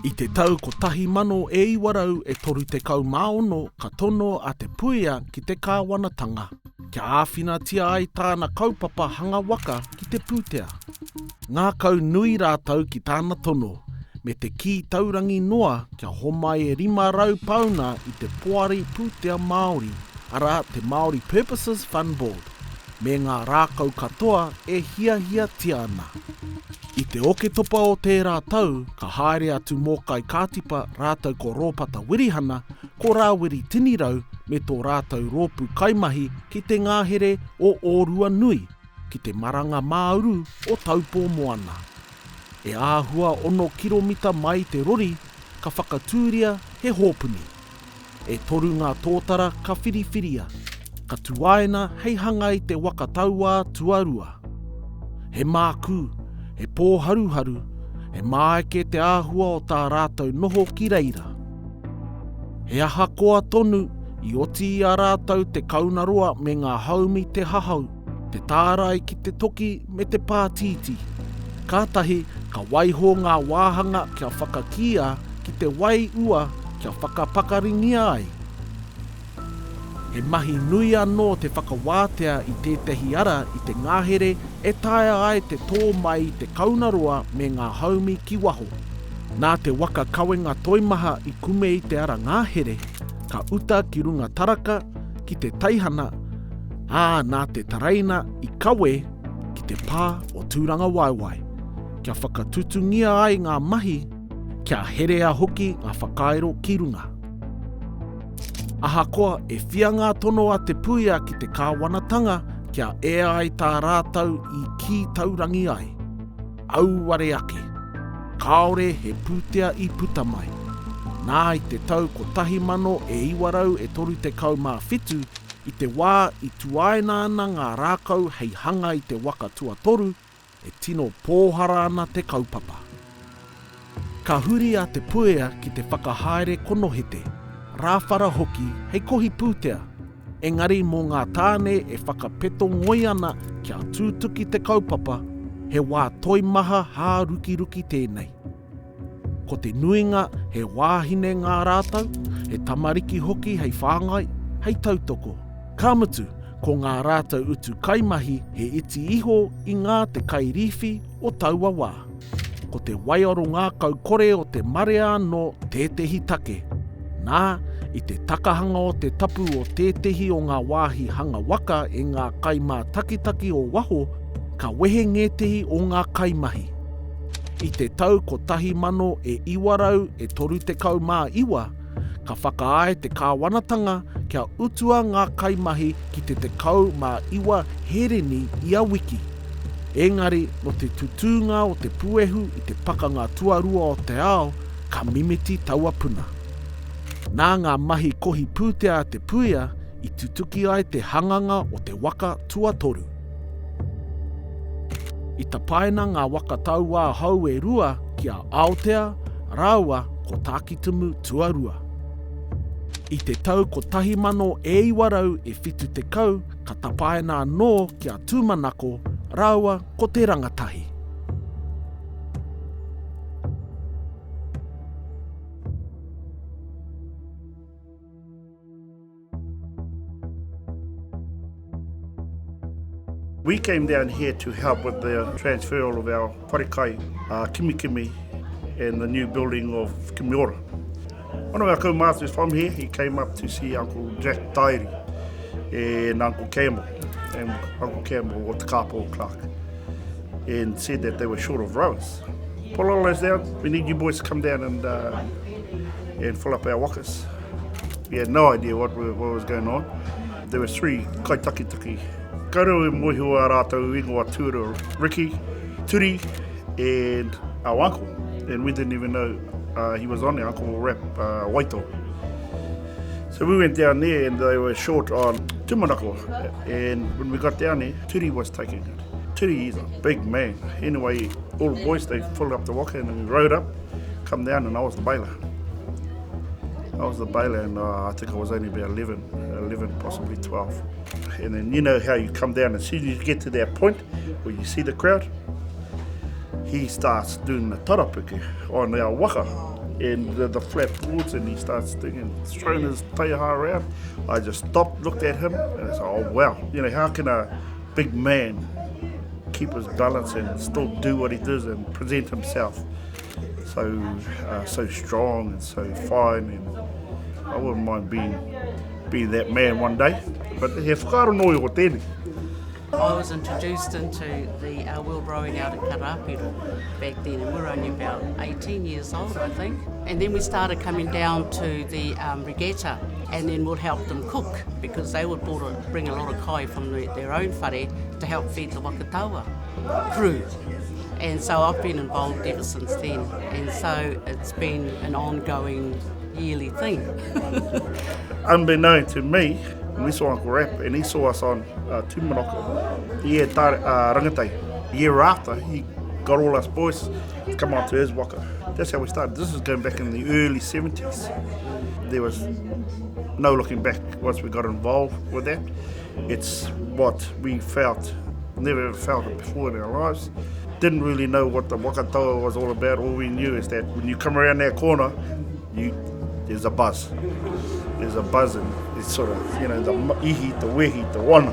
I te tau ko tahi mano e iwarau e toru te kau maono ka tono a te puia ki te kāwanatanga. Kia āwhina tia ai tāna kaupapa hanga waka ki te pūtea. Ngā kau nui rātau ki tāna tono, me te ki taurangi noa kia homai e 500 pauna i te poari pūtea Māori, ara te Māori Purposes Fund Board, me ngā rākau katoa e hia tiana. I te oke topa o tērā tau, ka haere atu mō kai kātipa rātau ko rōpata wirihana, ko rāwiri tinirau me tō rātau rōpu kaimahi ki te ngāhere o ōrua nui, ki te maranga māuru o taupō moana. E āhua 1 kiromita mai te rori, ka whakatūria he hōpuni. E toru ngā tōtara ka whiriwhiria, ka tuaina hei haangai te waka tauaa tuarua. He māku, he pōharuharu, he māeke te āhua o tā rātau noho ki reira. He aha koa tonu, i oti i a rātau te kaunaroa me ngā haumi te hahau, te tārai ki te toki me te pātiti. Kātahi, ka waiho ngā waahanga kia whakakia ki te wai ua kia whakapakaringia ai. He mahi nui anō te whakawātea i tētahi ara i te ngāhere e taea ai te tō mai te kaunaroa me ngā haumi ki waho. Nā te waka kawenga toimaha i kume i te ara ngāhere, ka uta ki runga taraka ki te taihana, nā te taraina i kawe ki te pā o tūranga waiwai. Kia whakatutungia ai ngā mahi, kia herea hoki ngā whakairo ki runga. Ahakoa e whianga tono a te puia ki te kāwanatanga kia e ai tā rātau i ki taurangi ai. Auare ake, kaore he pūtea i putamai. Nā i te tau ko tahi mano e iwarau e toru te kau mā whitu, i te wā i tuaina ana ngā rākau hei hanga i te waka tuatoru, e tino pōhara ana te kaupapa. Ka huri a te puia ki te whakahaere konohete, rāwhara hoki hei kohi pūtea, engari mō ngā tāne e whakapeto ngoi ana kia tūtuki te kaupapa, he wā toimaha hā ruki tēnei. Ko te nuinga he wāhine ngā rātau, he tamariki hoki hei whāngai, hei tautoko. Ka mutu, ko ngā rātau utu kaimahi he iti iho i ngā te kairiwhi o taua wā. Ko te waiaro ngā kaukore o te marea no tētehi take. Nā, i te takahanga o te tapu o tētehi o ngā wāhi hanga waka e ngā kaimā takitaki o waho, ka wehe ngetehi o ngā kaimahi. I te tau ko tahi mano e iwarau e toru te kau mā iwa, ka whakaae te kāwanatanga kia utua ngā kaimahi ki te kau mā iwa hereni i a wiki. Engari, no te tutunga o te puehu i te pakanga tuarua o te ao, ka mimiti taua puna. Nā ngā mahi kohi pūtea te puia i tutuki ai te hanganga o te waka tuatoru. I tapaina ngā waka tauā hau e rua kia Aotea, Rāua ko tākitumu tuarua. I te tau ko tahi mano e iwarau e whitu te kau, ka tapaina anō kia Tuumanako, Rāua ko te Rangatahi. We came down here to help with the transfer of our parekai, Kimikimi, and the new building of Kimiora. One of our kaumātus from here, he came up to see Uncle Jack Tairi and Uncle Campbell, and Uncle Campbell was the kāpō clerk, and said that they were short of rowers. Pull all those down, we need you boys to come down and fill up our wakas. We had no idea what was going on. There were 3 kaitakitaki. Kaurau e moihua rātou ingoa tūra, Ricky, Turi, and our uncle. And we didn't even know he was on there, Uncle Rap Waito. So we went down there and they were short on Tuumanako. And when we got down there, Turi was taking it. Turi is a big man. Anyway, all the boys, they filled up the waka and we rode up, come down, and I was the baler. And I think I was only about 11, possibly 12. And then you know how you come down, as soon as you get to that point where you see the crowd, he starts doing the tarapiki on our waka. and the flat boards, and he starts throwing his tauaa around. I just stopped, looked at him, and I said, oh wow, how can a big man keep his balance and still do what he does and present himself so strong and so fine, and I wouldn't mind being that man one day. But he whakaronoi o tēnei. I was introduced into the world rowing out at Karapiro back then, and we were only about 18 years old, I think. And then we started coming down to the regatta, and then we'll help them cook, because they would bring a lot of kai from their own whare to help feed the Waka crew. And so I've been involved ever since then, and so it's been an ongoing yearly thing. Unbeknown to me, we saw Uncle Rap, and he saw us on Tuumanako. He had Rangatahi. The year after, he got all us boys to come on to his waka. That's how we started. This is going back in the early 70s. There was no looking back once we got involved with that. It's what we felt, never felt it before in our lives. Didn't really know what the waka tauaa was all about. All we knew is that when you come around that corner, there's a buzz. There's a buzz, and it's sort of, the ihi, the wehi, the wana.